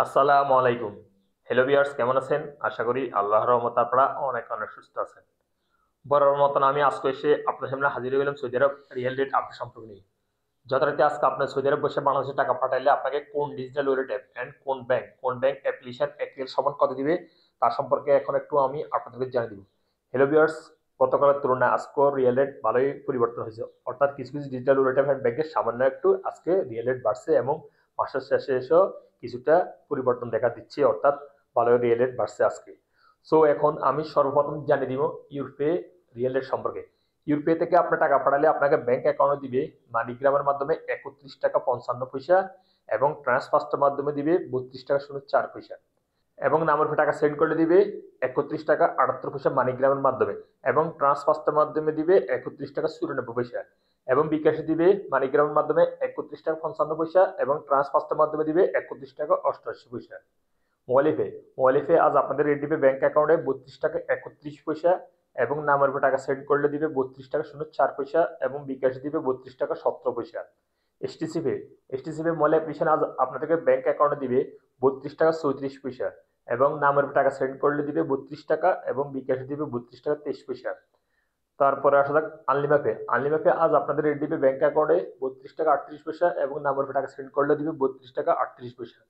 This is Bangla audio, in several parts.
আসসালামু আলাইকুম। হ্যালো ভিউয়ার্স, কেমন আছেন? আশা করি আল্লাহর রহমতে আপনারা অনেক অনেক সুস্থ আছেন। বরাবর মতন আমি আজকে এসে আপনার সামনে হাজির হয়ে সৌদি আরব রিয়েল রেট আপডেট সম্পর্কে নিয়ে। যথারীতি আজকে আপনার সৌদি আরব বসে বাংলাদেশে টাকা পাঠাইলে আপনাকে কোন ডিজিটাল ওয়ালেট অ্যাপ এন্ড কোন ব্যাংক অ্যাপ্লিকেশন অ্যাক্টিভ সমান কত দিবে তার সম্পর্কে এখন একটু আমি আপনাদেরকে জানিয়ে দিব। হ্যালো ভিউয়ার্স, গতকালের তুলনায় আজকে রিয়েল রেট ভালোই পরিবর্তন হয়েছে। অর্থাৎ কিছু কিছু ডিজিটাল ওয়ালেট অ্যাপ এন্ড ব্যাংকের সামান্য একটু আজকে রিয়েল রেট বাড়ছে এবং মাসের শেষে এসেও কিছুটা পরিবর্তন দেখা দিচ্ছে, অর্থাৎ ভালোই রিয়েল রেট বাড়ছে আজকে। সো এখন আমি সর্বপ্রথম জানিয়ে দিব ইউরোপে রিয়েল রেট সম্পর্কে। ইউরোপে থেকে আপনার টাকা পাঠালে আপনাকে ব্যাংক অ্যাকাউন্টে দিবে মানিগ্রামের মাধ্যমে 31 টাকা 55 পয়সা এবং ট্রান্সফার্সের মাধ্যমে দিবে 32 টাকা 04 পয়সা এবং নামের উপর টাকা সেন্ড করলে দিবে 31 টাকা 78 পয়সা মানিগ্রামের মাধ্যমে এবং ট্রান্সফার্সের মাধ্যমে দিবে 31 টাকা 94 পয়সা এবং বিকাশে দিবে মানিগ্রামের মাধ্যমে 31 টাকা 55 পয়সা এবং ট্রান্সফার্সের মাধ্যমে দিবে 31 টাকা 88 পয়সা। মোবাইলে মোবাইলে আজ আপনাদের রেট দিবে ব্যাংক অ্যাকাউন্টে 32 টাকা 31 পয়সা এবং নামের উপর টাকা সেন্ড করলে দিবে 32 টাকা 04 পয়সা এবং বিকাশে দিবে 32 টাকা 17 পয়সা। এসটিসি পে মোবাইল অ্যাপ্লিকেশন আজ আপনাদেরকে ব্যাংক অ্যাকাউন্টে দিবে 32 টাকা 34 পয়সা এবং নামের উপর টাকা সেন্ড করলে দিবে 32 টাকা এবং বিকাশে দিবে 32 টাকা 23 পয়সা। তারপরে আসা যাক আনলিমাপে আজ আপনাদের রেট দিবে ব্যাংক অ্যাকাউন্টে 32 টাকা 38 পয়সা এবং নামের উপর টাকা সেন্ড করলে দিবে 32 টাকা 38 পয়সা।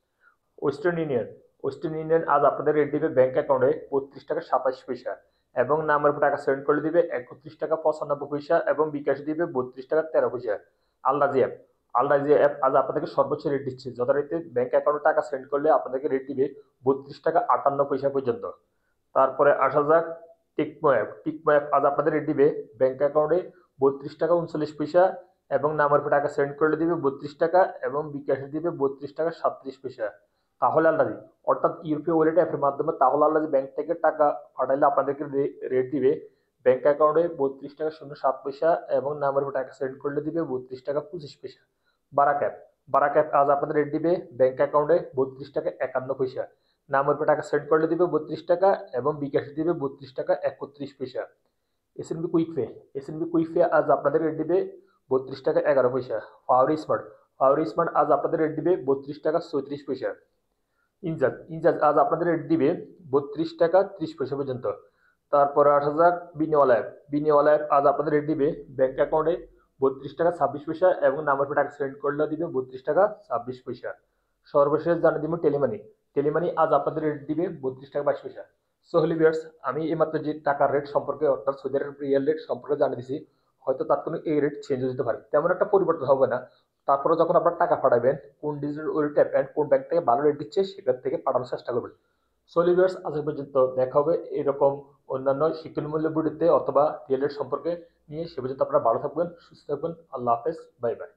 ওয়েস্টার্ন ইউনিয়ন ওয়েস্টার্ন ইউনিয়ন আজ আপনাদের রেট দিবে ব্যাংক অ্যাকাউন্টে 32 টাকা 27 পয়সা এবং নাম্বার উপর টাকা সেন্ড করে দিবে 31 টাকা 95 পয়সা এবং বিকাশ দিবে 32 টাকা 13 পয়সা। আলরাজি অ্যাপ আজ আপনাদেরকে সর্বোচ্চ রেট দিচ্ছে, যথারীতি ব্যাংক অ্যাকাউন্টে টাকা সেন্ড করলে আপনাদেরকে রেট দিবে 32 টাকা 58 পয়সা পর্যন্ত। তারপরে আসা যাক টিকমো অ্যাপ আজ আপনাদের রেট দিবে ব্যাংক অ্যাকাউন্টে 32 টাকা 39 পয়সা এবং নাম্বার উপর টাকা সেন্ড করলে দিবে 32 টাকা এবং বিকাশে দিবে 32 টাকা 37 পয়সা। তাহলে আল্লাদি অর্থাৎ ইউরোপীয় ওয়ালেট অ্যাপের মাধ্যমে তাহলে আল্লাদি ব্যাংক থেকে টাকা পাঠাইলে আপনাদেরকে রেট দিবে ব্যাংক অ্যাকাউন্টে 32 টাকা 07 পয়সা এবং নাম্বার উপর টাকা সেন্ড করলে দিবে 32 টাকা 25 পয়সা। বারাক অ্যাপ আজ আপনাদের রেট দিবে ব্যাংক অ্যাকাউন্টে 32 টাকা 51 পয়সা, নাম্বার উপর টাকা সেন্ড করলে দিবে 32 টাকা এবং বিকাশে দিবে 32 টাকা 31 পয়সা। এসএনবি কুইক পে আজ আপনাদের রেট দিবে 32 টাকা 11 পয়সা। ফাওয়ারি স্মার্ট আজ আপনাদের রেট দিবে 32 টাকা 34 পয়সা। ইনজাজ আজ আপনাদের রেট দিবে 32 টাকা 30 পয়সা পর্যন্ত। তারপরে আসা যাক বিনিওয়ালা অ্যাপ আজ আপনাদের রেট দিবে ব্যাংক অ্যাকাউন্টে 32 টাকা 26 পয়সা এবং নাম্বার উপর টাকা সেন্ড করলে দিবে 32 টাকা 26 পয়সা। সর্বশেষ জানিয়ে দিব টেলিমানি আজ আপনাদের রেট দিবে 32 টাকা 22 পয়সা। সো হলি ভিউয়ার্স, আমি এইমাত্র যে টাকার রেট সম্পর্কে অর্থাৎ সৌদি আরব রিয়েল রেট সম্পর্কে জানিয়ে দিছি। হয়তো তাৎক্ষণিক এই রেট চেঞ্জ হতে পারে, তেমন একটা পরিবর্তন হবে না। তারপরে যখন আপনার টাকা পাঠাবেন কোন ডিজিটাল ওয়ালেট অ্যাপ এন্ড কোন ব্যাংক থেকে ভালো রেট দিচ্ছে সেখান থেকে পাঠানোর চেষ্টা করবেন। সো হলি ভিউয়ার্স, আজ এই পর্যন্ত দেখা হবে এরকম অন্যান্য শিক্ষণমূল্য ভিডিওতে অথবা রিয়েল রেট সম্পর্কে নিয়ে। সে পর্যন্ত আপনারা ভালো থাকবেন, সুস্থ থাকবেন। আল্লাহ হাফেজ, বাই বাই।